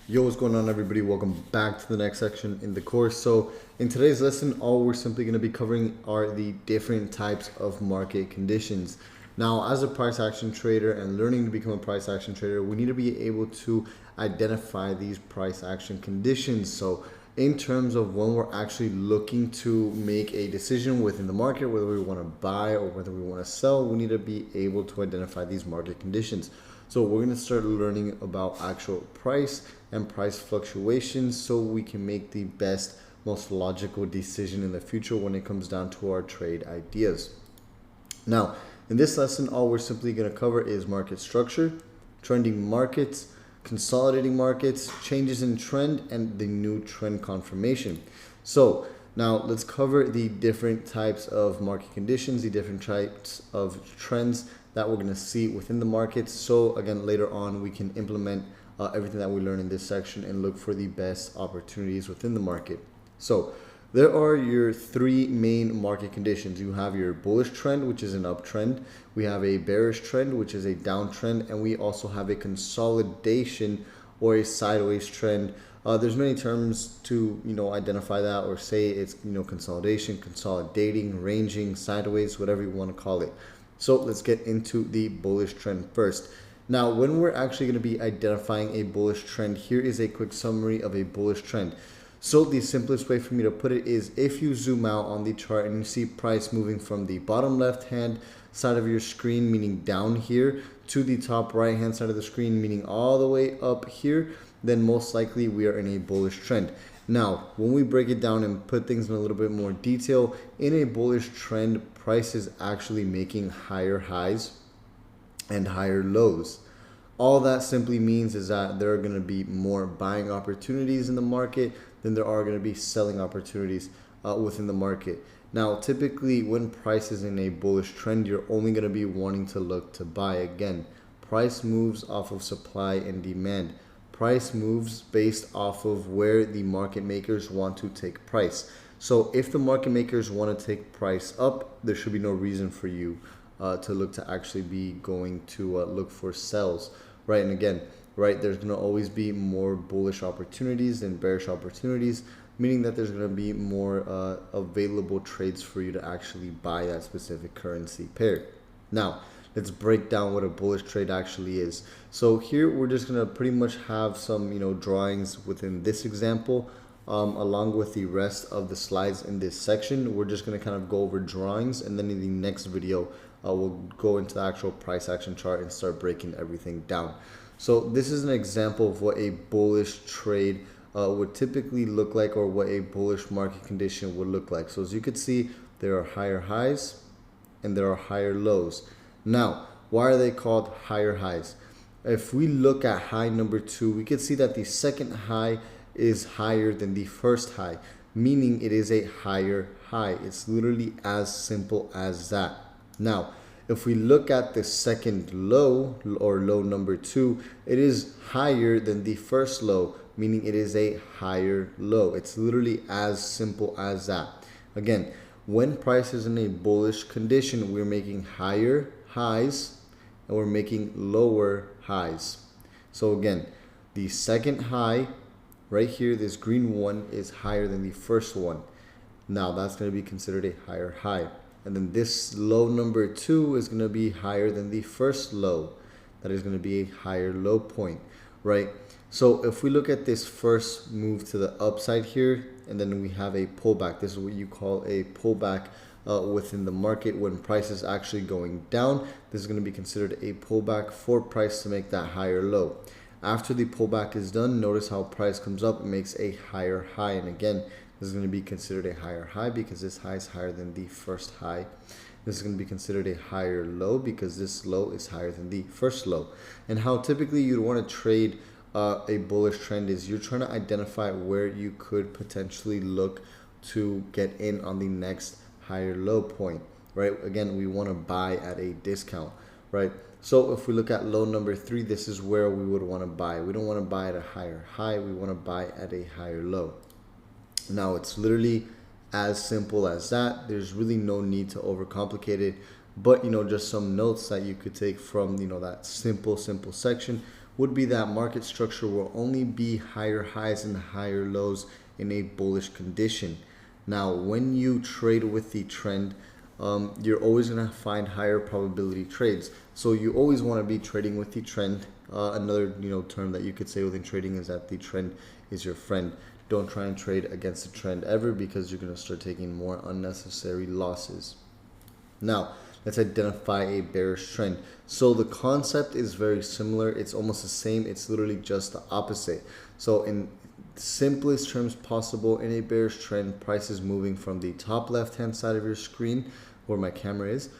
Yo, what's going on, everybody? Welcome back to the next section in the course. So in today's lesson, all we're simply going to be covering are the different types of market conditions. Now, as a price action trader and learning to become a price action trader, we need to be able to identify these price action conditions. So in terms of when we're actually looking to make a decision within the market, whether we want to buy or whether we want to sell, we need to be able to identify these market conditions. So we're going to start learning about actual price and price fluctuations so we can make the best, most logical decision in the future when it comes down to our trade ideas. Now, in this lesson, all we're simply going to cover is market structure, trending markets, consolidating markets, changes in trend, and the new trend confirmation. So now let's cover the different types of market conditions, the different types of trends that we're going to see within the markets. So again, later on, we can implement everything that we learn in this section and look for the best opportunities within the market. So there are your three main market conditions. You have your bullish trend, which is an uptrend. We have a bearish trend, which is a downtrend. And we also have a consolidation or a sideways trend. There's many terms to, identify that or say it's, consolidation, consolidating, ranging, sideways, whatever you want to call it. So let's get into the bullish trend first. Now, when we're actually going to be identifying a bullish trend, here is a quick summary of a bullish trend. So the simplest way for me to put it is if you zoom out on the chart and you see price moving from the bottom left hand side of your screen, meaning down here, to the top right hand side of the screen, meaning all the way up here, then most likely we are in a bullish trend. Now, when we break it down and put things in a little bit more detail, in a bullish trend, price is actually making higher highs and higher lows. All that simply means is that there are going to be more buying opportunities in the market than there are going to be selling opportunities within the market. Now, typically when price is in a bullish trend, you're only going to be wanting to look to buy. Again, price moves off of supply and demand. Price moves based off of where the market makers want to take price. So if the market makers want to take price up, there should be no reason for you to look to actually be going to look for sells, right? And again, right, there's going to always be more bullish opportunities than bearish opportunities, meaning that there's going to be more available trades for you to actually buy that specific currency pair. Now, let's break down what a bullish trade actually is. So here we're just going to pretty much have some, drawings within this example. Along with the rest of the slides in this section, we're just going to kind of go over drawings, and then in the next video we'll go into the actual price action chart and start breaking everything down. So this is an example of what a bullish trade would typically look like, or what a bullish market condition would look like. So as you can see, there are higher highs and there are higher lows. Now, why are they called higher highs? If we look at high number 2, we can see that the second high is higher than the first high, meaning it is a higher high. It's literally as simple as that. Now, if we look at the second low, or low number 2, it is higher than the first low, meaning it is a higher low. It's literally as simple as that. Again, when price is in a bullish condition, we're making higher highs and we're making lower highs. So again, the second high right here, this green one, is higher than the first one. Now that's going to be considered a higher high. And then this low number 2 is going to be higher than the first low. That is going to be a higher low point, right? So if we look at this first move to the upside here, and then we have a pullback. This is what you call a pullback within the market. When price is actually going down, this is going to be considered a pullback for price to make that higher low. After the pullback is done, notice how price comes up and makes a higher high. And again, this is going to be considered a higher high because this high is higher than the first high. This is going to be considered a higher low because this low is higher than the first low. And how typically you'd want to trade a bullish trend is you're trying to identify where you could potentially look to get in on the next higher low point, right? Again, we want to buy at a discount, right? So if we look at low number 3, this is where we would want to buy. We don't want to buy at a higher high. We want to buy at a higher low. Now, it's literally as simple as that. There's really no need to overcomplicate it. But, just some notes that you could take from, that simple section would be that market structure will only be higher highs and higher lows in a bullish condition. Now, when you trade with the trend, you're always going to find higher probability trades. So you always want to be trading with the trend. Another term that you could say within trading is that the trend is your friend. Don't try and trade against the trend ever, because you're going to start taking more unnecessary losses. Now, let's identify a bearish trend. So the concept is very similar. It's almost the same. It's literally just the opposite. So in simplest terms possible, in a bearish trend, price is moving from the top left hand side of your screen, where my camera is,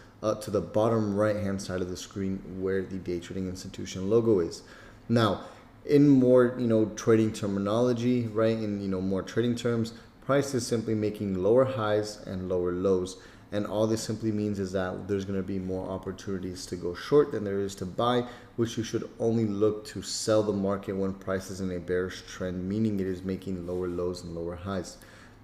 to the bottom right hand side of the screen, where the day trading institution logo is. Now, in more trading terminology, right, in more trading terms, price is simply making lower highs and lower lows. And all this simply means is that there's going to be more opportunities to go short than there is to buy, which you should only look to sell the market when price is in a bearish trend, meaning it is making lower lows and lower highs.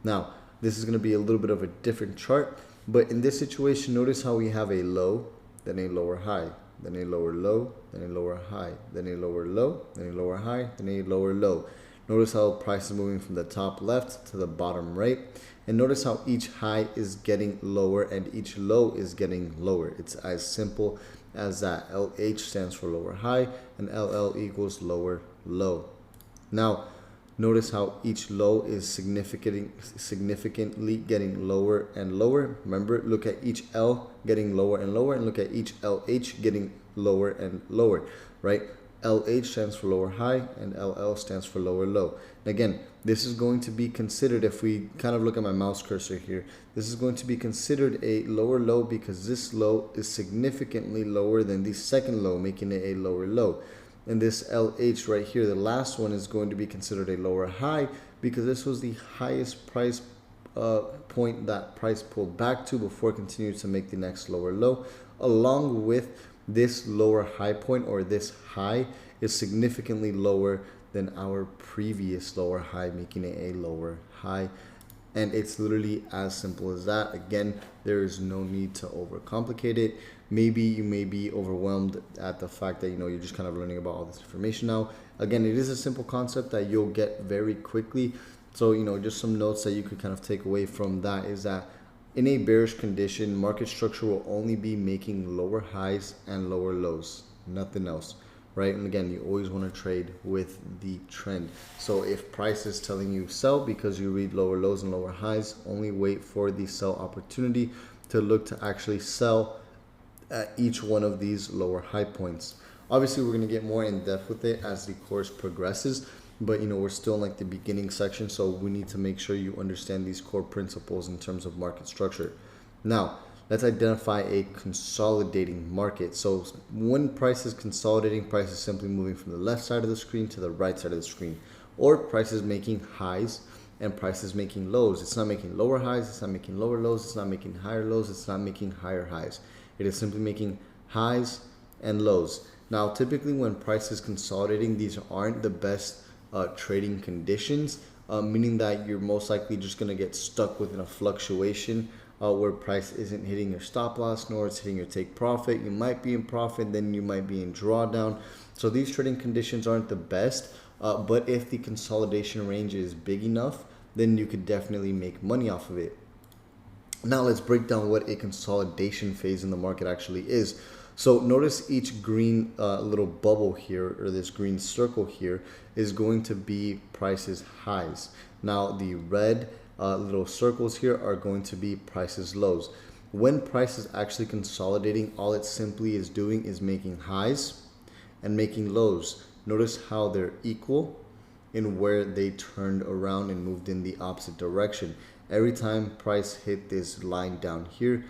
Now, this is going to be a little bit of a different chart, but in this situation, notice how we have a low, then a lower high, then a lower low, then a lower high, then a lower low, then a lower high, then a lower low. Notice how price is moving from the top left to the bottom right. And notice how each high is getting lower and each low is getting lower. It's as simple as that. LH stands for lower high and LL equals lower low. Now, notice how each low is significantly getting lower and lower. Remember, look at each L getting lower and lower, and look at each LH getting lower and lower, right? LH stands for lower high and LL stands for lower low. And again, this is going to be considered, if we kind of look at my mouse cursor here, this is going to be considered a lower low because this low is significantly lower than the second low, making it a lower low. And this LH right here, the last one, is going to be considered a lower high because this was the highest price point that price pulled back to before it continued to make the next lower low, along with this lower high point, or this high is significantly lower than our previous lower high, making it a lower high. And it's literally as simple as that. Again, there is no need to overcomplicate it. Maybe you may be overwhelmed at the fact that you're just kind of learning about all this information now. Again, it is a simple concept that you'll get very quickly. So just some notes that you could kind of take away from that is that in a bearish condition, market structure will only be making lower highs and lower lows, nothing else, right? And again, you always want to trade with the trend. So if price is telling you sell because you read lower lows and lower highs, only wait for the sell opportunity to look to actually sell at each one of these lower high points. Obviously, we're going to get more in depth with it as the course progresses. But we're still in like the beginning section, so we need to make sure you understand these core principles in terms of market structure. Now, let's identify a consolidating market. So when price is consolidating, price is simply moving from the left side of the screen to the right side of the screen. Or price is making highs and price is making lows. It's not making lower highs, it's not making lower lows, it's not making higher lows, it's not making higher highs. It is simply making highs and lows. Now, typically when price is consolidating, these aren't the best trading conditions, meaning that you're most likely just going to get stuck within a fluctuation where price isn't hitting your stop loss nor it's hitting your take profit. You might be in profit, then you might be in drawdown. So these trading conditions aren't the best, but if the consolidation range is big enough, then you could definitely make money off of it. Now let's break down what a consolidation phase in the market actually is. So notice each green little bubble here, or this green circle here, is going to be prices highs. Now the red little circles here are going to be prices lows. When price is actually consolidating, all it simply is doing is making highs and making lows. Notice how they're equal in where they turned around and moved in the opposite direction. Every time price hit this line down here,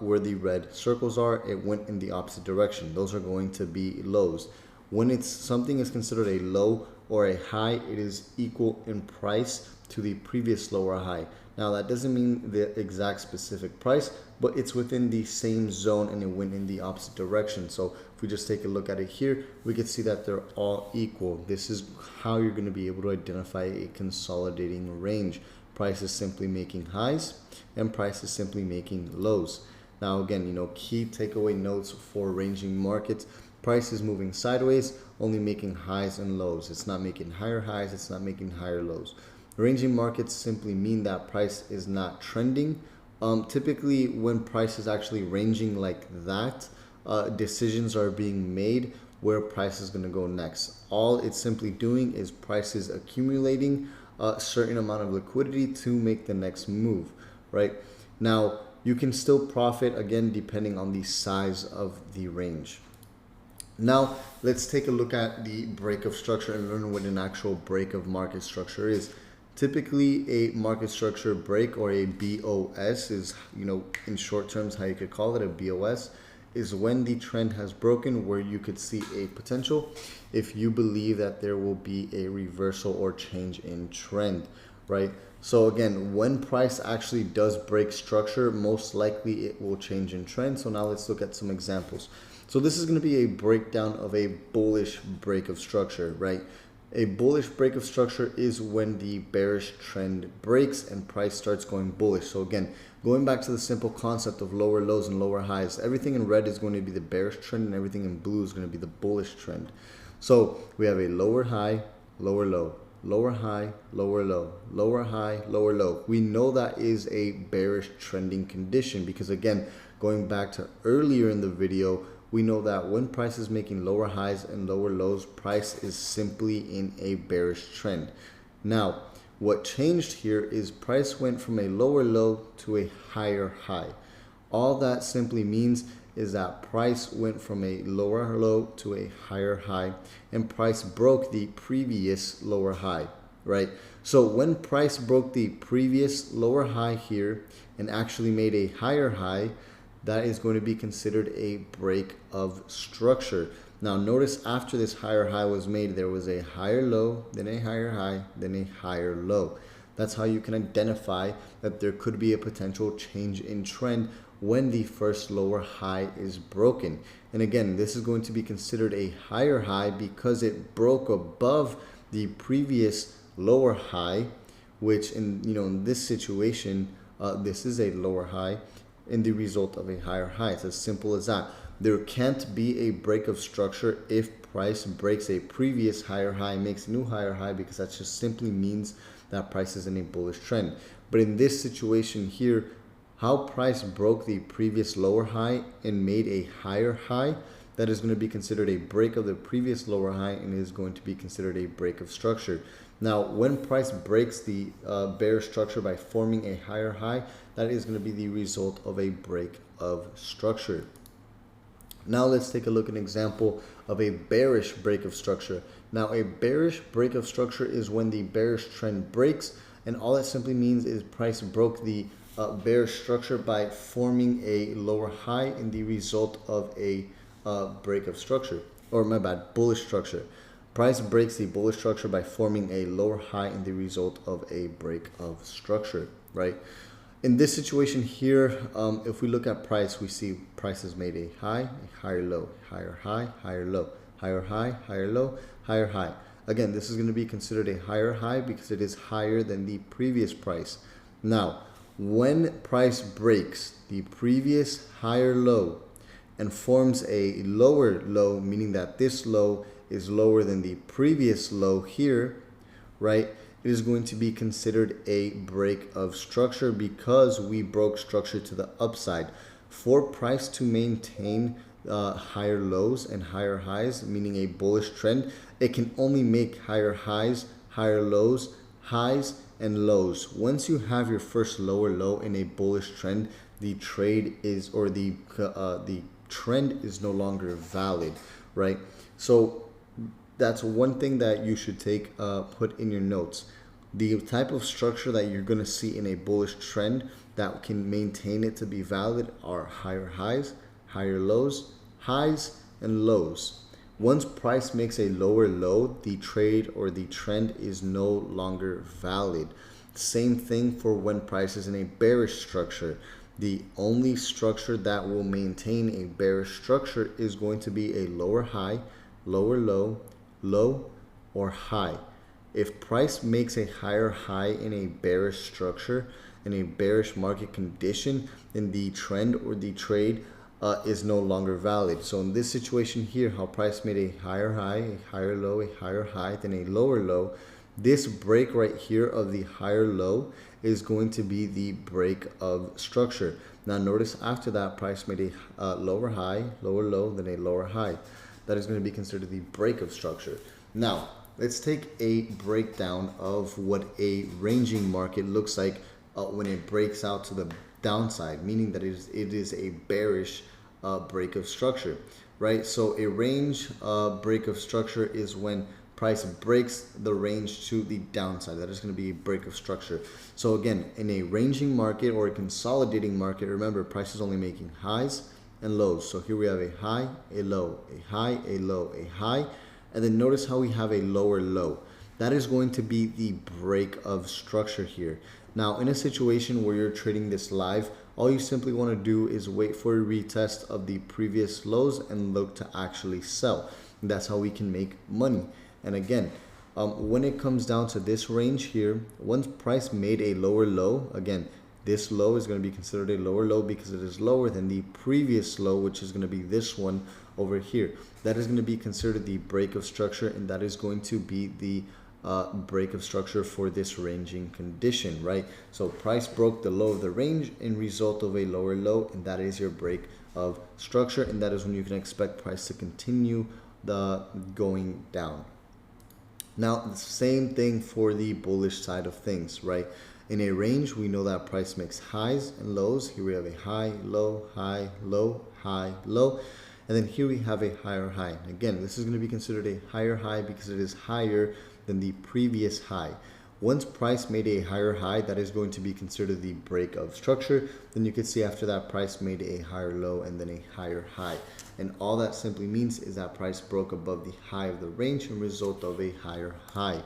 where the red circles are, it went in the opposite direction. Those are going to be lows. When something is considered a low or a high, it is equal in price to the previous low or high. Now that doesn't mean the exact specific price, but it's within the same zone and it went in the opposite direction. So if we just take a look at it here, we can see that they're all equal. This is how you're going to be able to identify a consolidating range. Price is simply making highs and price is simply making lows. Now again, key takeaway notes for ranging markets. Price is moving sideways, only making highs and lows. It's not making higher highs, it's not making higher lows. Ranging markets simply mean that price is not trending. Typically, when price is actually ranging like that, decisions are being made where price is going to go next. All it's simply doing is price is accumulating a certain amount of liquidity to make the next move, right? Now, you can still profit again depending on the size of the range. Now, let's take a look at the break of structure and learn what an actual break of market structure is. Typically, a market structure break, or a BOS, is, in short terms, how you could call it, a BOS, is when the trend has broken, where you could see a potential if you believe that there will be a reversal or change in trend, right? So again, when price actually does break structure, most likely it will change in trend. So now let's look at some examples. So this is going to be a breakdown of a bullish break of structure, right? A bullish break of structure is when the bearish trend breaks and price starts going bullish. So again, going back to the simple concept of lower lows and lower highs, everything in red is going to be the bearish trend and everything in blue is going to be the bullish trend. So we have a lower high, lower low, lower high, lower low, lower high, lower low. We know that is a bearish trending condition because, again, going back to earlier in the video, we know that when price is making lower highs and lower lows, price is simply in a bearish trend. Now, what changed here is price went from a lower low to a higher high. All that simply means is that price went from a lower low to a higher high, and price broke the previous lower high, right? So when price broke the previous lower high here and actually made a higher high, that is going to be considered a break of structure. Now notice after this higher high was made, there was a higher low, then a higher high, then a higher low. That's how you can identify that there could be a potential change in trend when the first lower high is broken. And again, this is going to be considered a higher high because it broke above the previous lower high, which in this situation, this is a lower high in the result of a higher high. It's as simple as that. There can't be a break of structure if price breaks a previous higher high and makes a new higher high, because that just simply means that price is in a bullish trend. But in this situation here, how price broke the previous lower high and made a higher high, that is going to be considered a break of the previous lower high and is going to be considered a break of structure. Now, when price breaks the bearish structure by forming a higher high, that is going to be the result of a break of structure. Now let's take a look at an example of a bearish break of structure. Now, a bearish break of structure is when the bearish trend breaks, and all that simply means is price broke the bearish structure by forming a lower high in the result of a break of structure, or my bad, bullish structure. Price breaks the bullish structure by forming a lower high in the result of a break of structure, right? In this situation here, if we look at price, we see price has made a high, a higher low, higher high, higher low, higher high, higher low, higher high. Again, this is going to be considered a higher high because it is higher than the previous price. Now, when price breaks the previous higher low and forms a lower low, meaning that this low is lower than the previous low here, right? It is going to be considered a break of structure because we broke structure to the upside. For price to maintain higher lows and higher highs, meaning a bullish trend, it can only make higher highs, higher lows, highs, and lows. Once you have your first lower low in a bullish trend, the trade is, or the trend is no longer valid, right? So that's one thing that you should take put in your notes. The type of structure that you're going to see in a bullish trend that can maintain it to be valid are higher highs, higher lows, highs, and lows. Once price makes a lower low, the trade or the trend is no longer valid. Same thing for when price is in a bearish structure. The only structure that will maintain a bearish structure is going to be a lower high, lower low, low, or high. If price makes a higher high in a bearish structure, in a bearish market condition, then the trend or the trade is no longer valid. So in this situation here, how price made a higher high, a higher low, a higher high, then a lower low, this break right here of the higher low is going to be the break of structure. Now notice after that, price made a lower high, lower low, then a lower high. That is going to be considered the break of structure. Now let's take a breakdown of what a ranging market looks like when it breaks out to the downside, meaning that it is a bearish break of structure, right? So a range break of structure is when price breaks the range to the downside. That is going to be a break of structure. So again, in a ranging market or a consolidating market, remember price is only making highs and lows. So here we have a high, a low, a high, a low, a high, and then notice how we have a lower low. That is going to be the break of structure here. Now in a situation where you're trading this live, all you simply want to do is wait for a retest of the previous lows and look to actually sell. That's how we can make money. And again, when it comes down to this range here, once price made a lower low, again, this low is going to be considered a lower low because it is lower than the previous low, which is going to be this one over here. That is going to be considered the break of structure, and that is going to be the break of structure for this ranging condition, right? So price broke the low of the range in result of a lower low, and that is your break of structure, and that is when you can expect price to continue the going down. Now the same thing for the bullish side of things, right? In a range, we know that price makes highs and lows. Here we have a high, low, high, low, high, low. And then here we have a higher high. Again, this is going to be considered a higher high because it is higher than the previous high. Once price made a higher high, that is going to be considered the break of structure. Then you can see after that, price made a higher low and then a higher high. And all that simply means is that price broke above the high of the range and result of a higher high.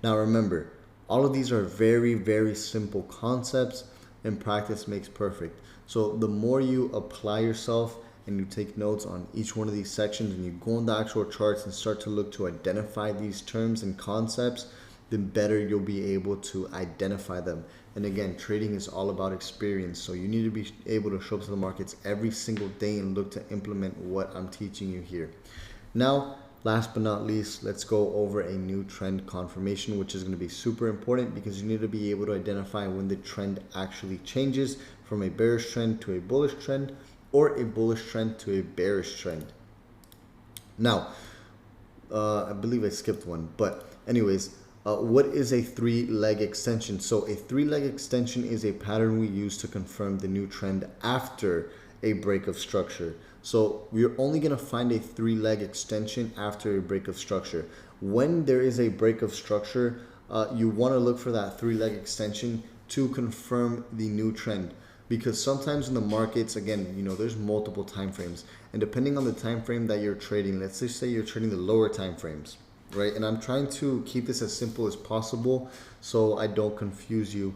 Now remember, all of these are very, very simple concepts, and practice makes perfect. So the more you apply yourself and you take notes on each one of these sections and you go on the actual charts and start to look to identify these terms and concepts, then better you'll be able to identify them. And again, trading is all about experience. So you need to be able to show up to the markets every single day and look to implement what I'm teaching you here. Now, last but not least, let's go over a new trend confirmation, which is going to be super important because you need to be able to identify when the trend actually changes from a bearish trend to a bullish trend or a bullish trend to a bearish trend. Now, I believe I skipped one, but anyways, what is a three-leg extension? So a three-leg extension is a pattern we use to confirm the new trend after a break of structure. So we're only going to find a three-leg extension after a break of structure. When there is a break of structure, you want to look for that three-leg extension to confirm the new trend. Because sometimes in the markets, again, you know, there's multiple time frames, and depending on the time frame that you're trading, let's just say you're trading the lower time frames, right? And I'm trying to keep this as simple as possible so I don't confuse you,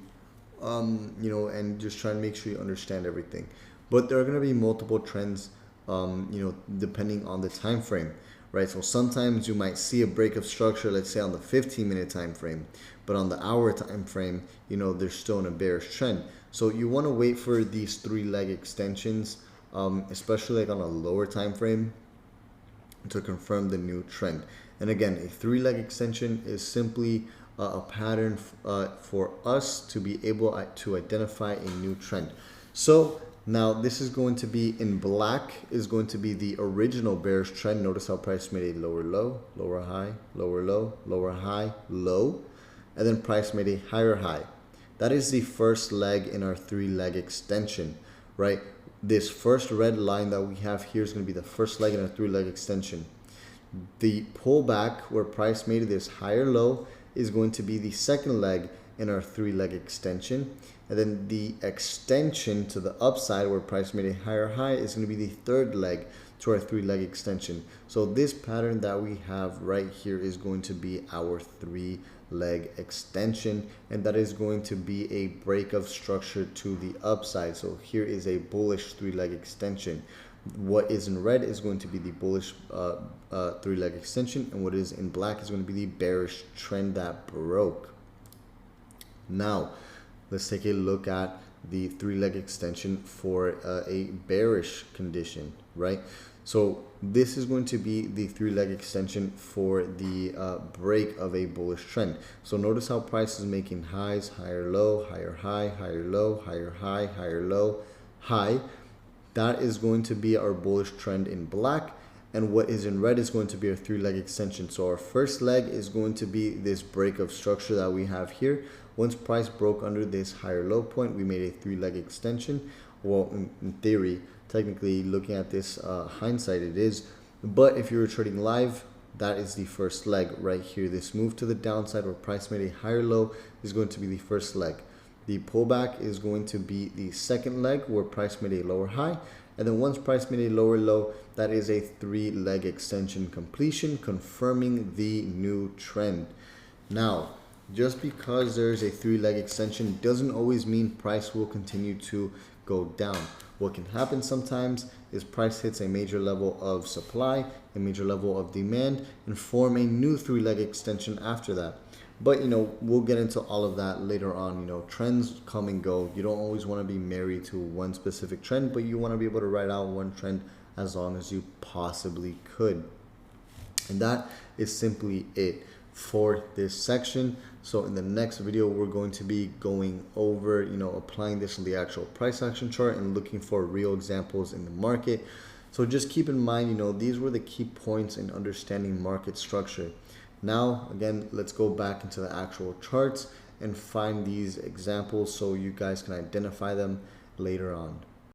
you know, and just try and make sure you understand everything. But there are going to be multiple trends, you know, depending on the time frame, right? So sometimes you might see a break of structure, let's say on the 15-minute time frame, but on the hour time frame, you know, they're still in a bearish trend. So you want to wait for these three-leg extensions, especially like on a lower time frame, to confirm the new trend. And again, a three-leg extension is simply a pattern for us to be able to identify a new trend. So now this is going to be in black, is going to be the original bearish trend. Notice how price made a lower low, lower high, lower low, lower high, low, and then price made a higher high. That is the first leg in our three-leg extension, right? This first red line that we have here is going to be the first leg in our three-leg extension. The pullback where price made this higher low is going to be the second leg in our three-leg extension. And then the extension to the upside where price made a higher high is going to be the third leg to our three-leg extension. So this pattern that we have right here is going to be our three-leg extension, and that is going to be a break of structure to the upside. So here is a bullish three-leg extension. What is in red is going to be the bullish three-leg extension, and what is in black is going to be the bearish trend that broke. Now let's take a look at the three-leg extension for a bearish condition, right? So this is going to be the three-leg extension for the break of a bullish trend. So notice how price is making highs, higher low, higher high, higher low, higher high, higher low, high. That is going to be our bullish trend in black. And what is in red is going to be our three-leg extension. So our first leg is going to be this break of structure that we have here. Once price broke under this higher low point, we made a three-leg extension. Well, in theory, technically looking at this hindsight, it is. But if you were trading live, that is the first leg right here. This move to the downside where price made a higher low is going to be the first leg. The pullback is going to be the second leg where price made a lower high. And then once price made a lower low, that is a three-leg extension completion, confirming the new trend. Now, just because there's a three-leg extension doesn't always mean price will continue to go down. What can happen sometimes is price hits a major level of supply, a major level of demand, and form a new three-leg extension after that. But, we'll get into all of that later on. Trends come and go. You don't always want to be married to one specific trend, but you want to be able to ride out one trend as long as you possibly could. And that is simply it for this section. So in the next video, we're going to be going over, applying this on the actual price action chart and looking for real examples in the market. So just keep in mind, these were the key points in understanding market structure. Now, again, let's go back into the actual charts and find these examples so you guys can identify them later on.